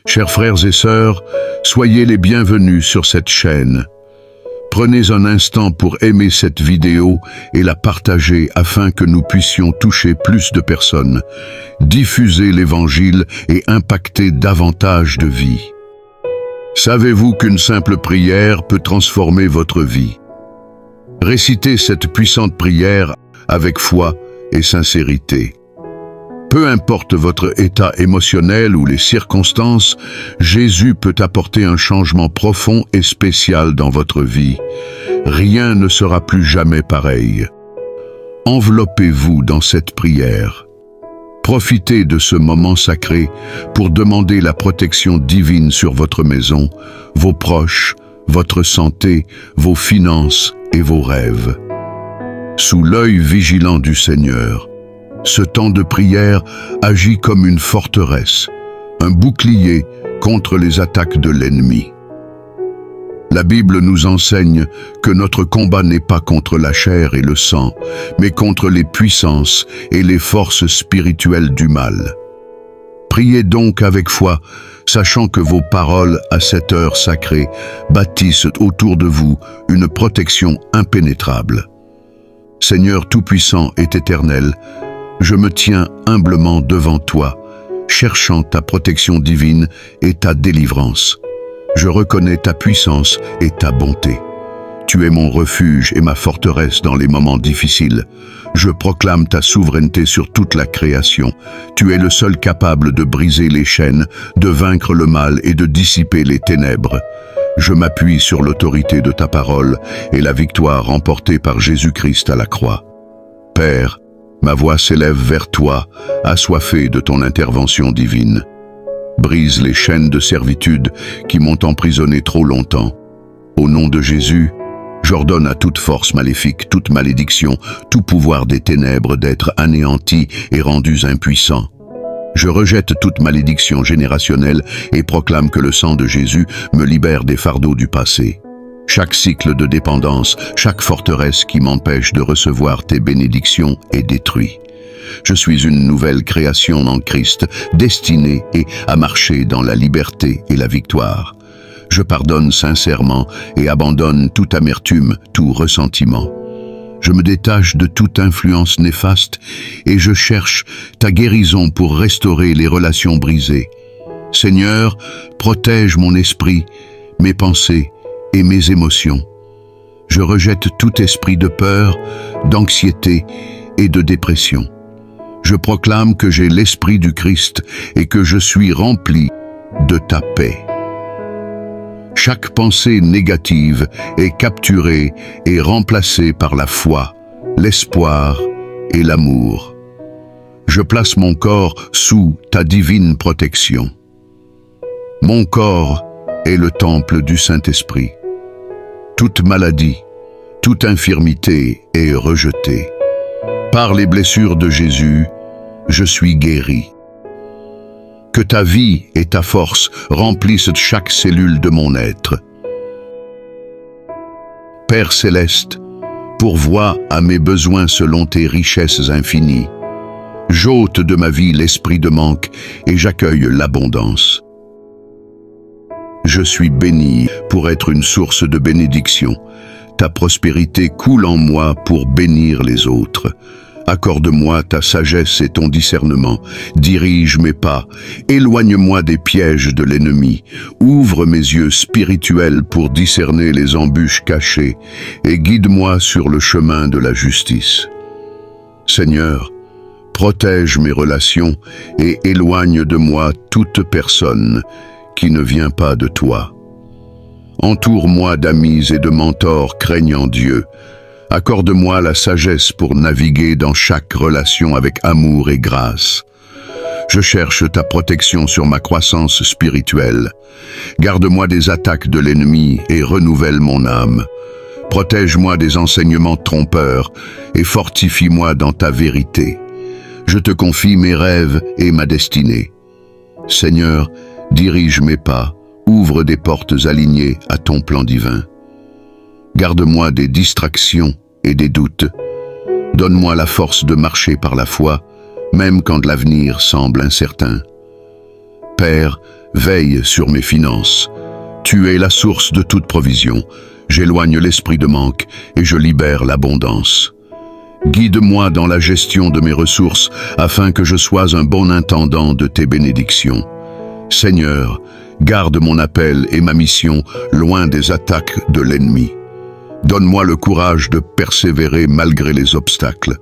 Chers frères et sœurs, soyez les bienvenus sur cette chaîne. Prenez un instant pour aimer cette vidéo et la partager afin que nous puissions toucher plus de personnes, diffuser l'Évangile et impacter davantage de vies. Savez-vous qu'une simple prière peut transformer votre vie? Récitez cette puissante prière avec foi et sincérité. Peu importe votre état émotionnel ou les circonstances, Jésus peut apporter un changement profond et spécial dans votre vie. Rien ne sera plus jamais pareil. Enveloppez-vous dans cette prière. Profitez de ce moment sacré pour demander la protection divine sur votre maison, vos proches, votre santé, vos finances et vos rêves. Sous l'œil vigilant du Seigneur, ce temps de prière agit comme une forteresse, un bouclier contre les attaques de l'ennemi. La Bible nous enseigne que notre combat n'est pas contre la chair et le sang, mais contre les puissances et les forces spirituelles du mal. Priez donc avec foi, sachant que vos paroles à cette heure sacrée bâtissent autour de vous une protection impénétrable. Seigneur tout-puissant et éternel, je me tiens humblement devant toi, cherchant ta protection divine et ta délivrance. Je reconnais ta puissance et ta bonté. Tu es mon refuge et ma forteresse dans les moments difficiles. Je proclame ta souveraineté sur toute la création. Tu es le seul capable de briser les chaînes, de vaincre le mal et de dissiper les ténèbres. Je m'appuie sur l'autorité de ta parole et la victoire remportée par Jésus-Christ à la croix. Père, ma voix s'élève vers toi, assoiffée de ton intervention divine. Brise les chaînes de servitude qui m'ont emprisonné trop longtemps. Au nom de Jésus, j'ordonne à toute force maléfique, toute malédiction, tout pouvoir des ténèbres d'être anéantis et rendus impuissants. Je rejette toute malédiction générationnelle et proclame que le sang de Jésus me libère des fardeaux du passé. Chaque cycle de dépendance, chaque forteresse qui m'empêche de recevoir tes bénédictions est détruit. Je suis une nouvelle création en Christ, destinée à marcher dans la liberté et la victoire. Je pardonne sincèrement et abandonne toute amertume, tout ressentiment. Je me détache de toute influence néfaste et je cherche ta guérison pour restaurer les relations brisées. Seigneur, protège mon esprit, mes pensées et mes émotions. Je rejette tout esprit de peur, d'anxiété et de dépression. Je proclame que j'ai l'esprit du Christ et que je suis rempli de ta paix. Chaque pensée négative est capturée et remplacée par la foi, l'espoir et l'amour. Je place mon corps sous ta divine protection. Mon corps est le temple du Saint-Esprit. Toute maladie, toute infirmité est rejetée. Par les blessures de Jésus, je suis guéri. Que ta vie et ta force remplissent chaque cellule de mon être. Père céleste, pourvois à mes besoins selon tes richesses infinies. J'ôte de ma vie l'esprit de manque et j'accueille l'abondance. Je suis béni pour être une source de bénédiction. Ta prospérité coule en moi pour bénir les autres. Accorde-moi ta sagesse et ton discernement. Dirige mes pas. Éloigne-moi des pièges de l'ennemi. Ouvre mes yeux spirituels pour discerner les embûches cachées et guide-moi sur le chemin de la justice. Seigneur, protège mes relations et éloigne de moi toute personne qui ne vient pas de toi. Entoure-moi d'amis et de mentors craignant Dieu. Accorde-moi la sagesse pour naviguer dans chaque relation avec amour et grâce. Je cherche ta protection sur ma croissance spirituelle. Garde-moi des attaques de l'ennemi et renouvelle mon âme. Protège-moi des enseignements trompeurs et fortifie-moi dans ta vérité. Je te confie mes rêves et ma destinée. Seigneur, dirige mes pas, ouvre des portes alignées à ton plan divin. Garde-moi des distractions et des doutes. Donne-moi la force de marcher par la foi, même quand l'avenir semble incertain. Père, veille sur mes finances. Tu es la source de toute provision. J'éloigne l'esprit de manque et je libère l'abondance. Guide-moi dans la gestion de mes ressources afin que je sois un bon intendant de tes bénédictions. Seigneur, garde mon appel et ma mission loin des attaques de l'ennemi. Donne-moi le courage de persévérer malgré les obstacles.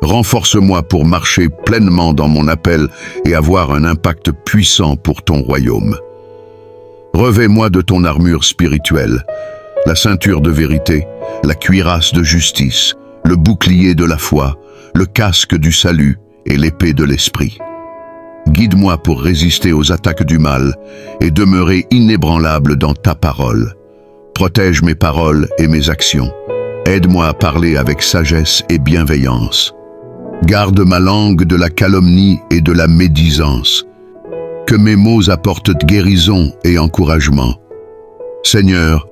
Renforce-moi pour marcher pleinement dans mon appel et avoir un impact puissant pour ton royaume. Revêt-moi de ton armure spirituelle, la ceinture de vérité, la cuirasse de justice, le bouclier de la foi, le casque du salut et l'épée de l'esprit. Guide-moi pour résister aux attaques du mal et demeurer inébranlable dans ta parole. Protège mes paroles et mes actions. Aide-moi à parler avec sagesse et bienveillance. Garde ma langue de la calomnie et de la médisance. Que mes mots apportent guérison et encouragement. Seigneur,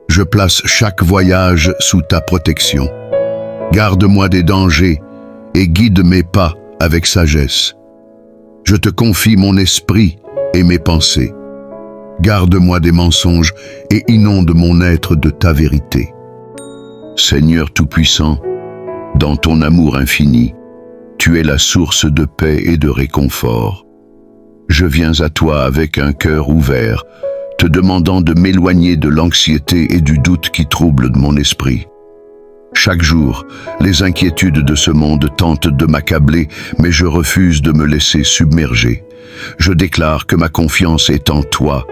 je place chaque voyage sous ta protection. Garde-moi des dangers et guide mes pas avec sagesse. Je te confie mon esprit et mes pensées. Garde-moi des mensonges et inonde mon être de ta vérité. Seigneur Tout-Puissant, dans ton amour infini, tu es la source de paix et de réconfort. Je viens à toi avec un cœur ouvert, te demandant de m'éloigner de l'anxiété et du doute qui troublent mon esprit. Chaque jour, les inquiétudes de ce monde tentent de m'accabler, mais je refuse de me laisser submerger. Je déclare que ma confiance est en toi,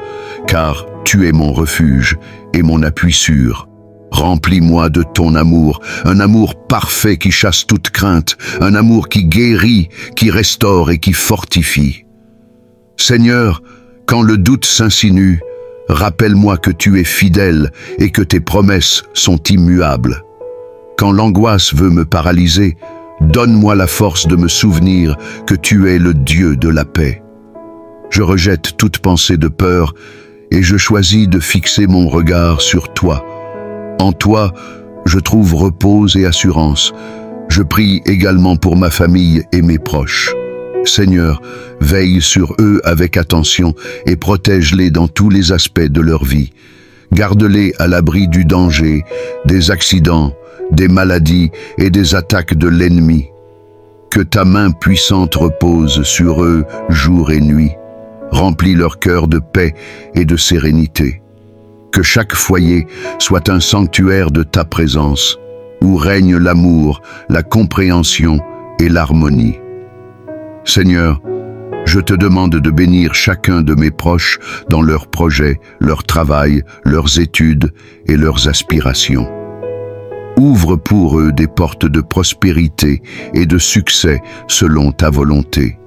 car tu es mon refuge et mon appui sûr. Remplis-moi de ton amour, un amour parfait qui chasse toute crainte, un amour qui guérit, qui restaure et qui fortifie. Seigneur, quand le doute s'insinue, rappelle-moi que tu es fidèle et que tes promesses sont immuables. Quand l'angoisse veut me paralyser, donne-moi la force de me souvenir que tu es le Dieu de la paix. Je rejette toute pensée de peur et je choisis de fixer mon regard sur toi. En toi, je trouve repos et assurance. Je prie également pour ma famille et mes proches. Seigneur, veille sur eux avec attention et protège-les dans tous les aspects de leur vie. Garde-les à l'abri du danger, des accidents, des maladies et des attaques de l'ennemi. Que ta main puissante repose sur eux jour et nuit. Remplis leur cœur de paix et de sérénité. Que chaque foyer soit un sanctuaire de ta présence, où règne l'amour, la compréhension et l'harmonie. Seigneur, je te demande de bénir chacun de mes proches dans leurs projets, leur travail, leurs études et leurs aspirations. Ouvre pour eux des portes de prospérité et de succès selon ta volonté.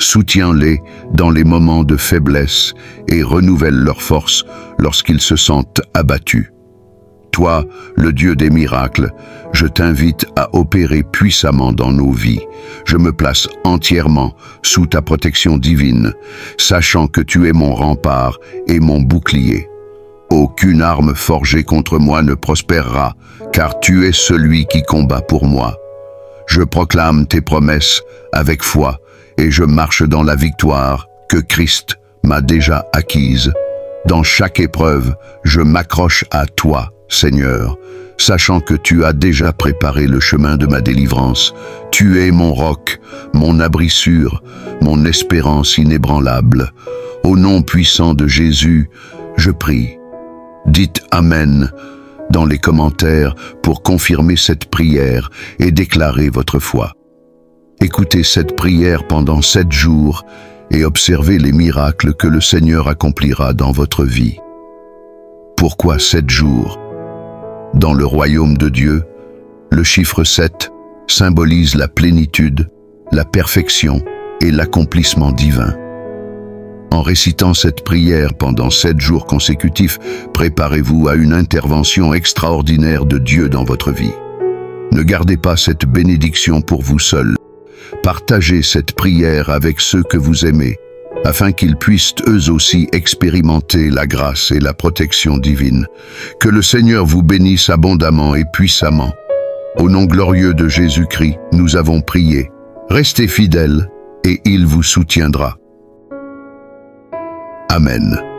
Soutiens-les dans les moments de faiblesse et renouvelle leur force lorsqu'ils se sentent abattus. Toi, le Dieu des miracles, je t'invite à opérer puissamment dans nos vies. Je me place entièrement sous ta protection divine, sachant que tu es mon rempart et mon bouclier. Aucune arme forgée contre moi ne prospérera, car tu es celui qui combat pour moi. Je proclame tes promesses avec foi et je marche dans la victoire que Christ m'a déjà acquise. Dans chaque épreuve, je m'accroche à toi, Seigneur, sachant que tu as déjà préparé le chemin de ma délivrance. Tu es mon roc, mon abri sûr, mon espérance inébranlable. Au nom puissant de Jésus, je prie. Dites Amen dans les commentaires pour confirmer cette prière et déclarer votre foi. Écoutez cette prière pendant 7 jours et observez les miracles que le Seigneur accomplira dans votre vie. Pourquoi 7 jours? Dans le royaume de Dieu, le chiffre 7 symbolise la plénitude, la perfection et l'accomplissement divin. En récitant cette prière pendant 7 jours consécutifs, préparez-vous à une intervention extraordinaire de Dieu dans votre vie. Ne gardez pas cette bénédiction pour vous seul. Partagez cette prière avec ceux que vous aimez, afin qu'ils puissent eux aussi expérimenter la grâce et la protection divine. Que le Seigneur vous bénisse abondamment et puissamment. Au nom glorieux de Jésus-Christ, nous avons prié. Restez fidèles et il vous soutiendra. Amen.